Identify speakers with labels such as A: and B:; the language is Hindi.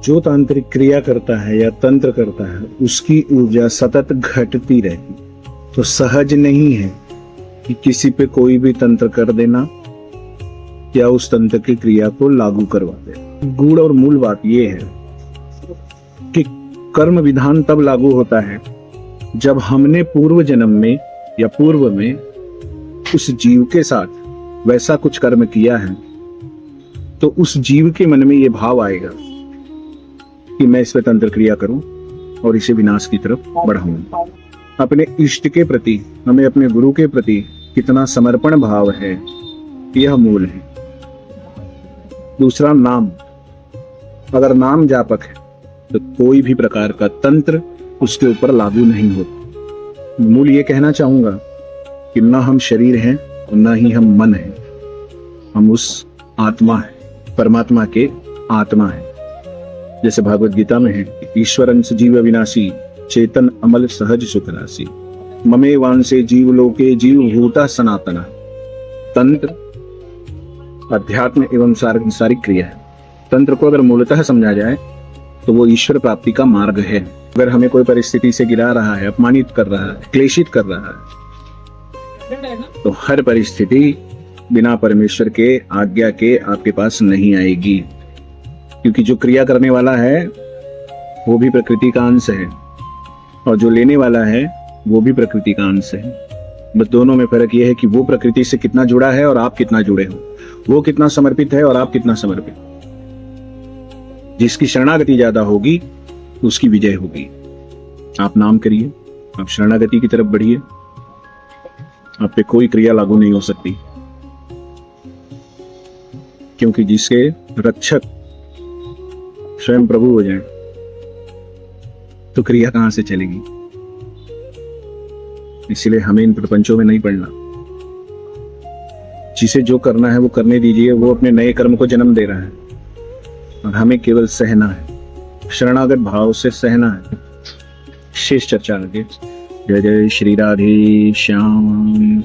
A: जो तांत्रिक क्रिया करता है या तंत्र करता है उसकी ऊर्जा सतत घटती रहती, तो सहज नहीं है कि किसी पे कोई भी तंत्र कर देना या उस तंत्र की क्रिया को लागू करवा देना। गूढ़ और मूल बात यह है कि कर्म विधान तब लागू होता है जब हमने पूर्व जन्म में या पूर्व में उस जीव के साथ वैसा कुछ कर्म किया है, तो उस जीव के मन में यह भाव आएगा कि मैं इस पर तंत्र क्रिया करूं और इसे विनाश की तरफ बढ़ाऊं। अपने इष्ट के प्रति, हमें अपने गुरु के प्रति कितना समर्पण भाव है, यह मूल है। दूसरा, नाम। अगर नाम जापक है तो कोई भी प्रकार का तंत्र उसके ऊपर लागू नहीं होता। मूल ये कहना चाहूंगा कि ना हम शरीर हैं और ना ही हम मन हैं, हम उस आत्मा है, परमात्मा के आत्मा है। जैसे भागवत गीता में है, ईश्वर अंश जीव अविनाशी, चेतन अमल सहज सुखरासी, ममे वांसे जीव लोके जीव भूता सनातना। तंत्र अध्यात्म एवं सांसारिक क्रिया है। तंत्र को अगर मूलतः समझा जाए तो वो ईश्वर प्राप्ति का मार्ग है। अगर हमें कोई परिस्थिति से गिरा रहा है, अपमानित कर रहा है, क्लेशित कर रहा है, तो हर परिस्थिति बिना परमेश्वर के आज्ञा के आपके पास नहीं आएगी, क्योंकि जो क्रिया करने वाला है वो भी प्रकृति का अंश है और जो लेने वाला है वो भी प्रकृति का अंश है। बस दोनों में फर्क यह है कि वो प्रकृति से कितना जुड़ा है और आप कितना जुड़े हो, वो कितना समर्पित है और आप कितना समर्पित। जिसकी शरणागति ज्यादा होगी उसकी विजय होगी। आप नाम करिए, आप शरणागति की तरफ बढ़िए, आप पे कोई क्रिया लागू नहीं हो सकती, क्योंकि जिसके रक्षक स्वयं प्रभु हो जाए तो क्रिया कहां से चलेगी। इसलिए हमें इन प्रपंचों में नहीं पड़ना। जिसे जो करना है वो करने दीजिए, वो अपने नए कर्म को जन्म दे रहा है और हमें केवल सहना है, शरणागत भाव से सहना है। शेष चर्चा आगे। जय जय श्री राधे श्याम।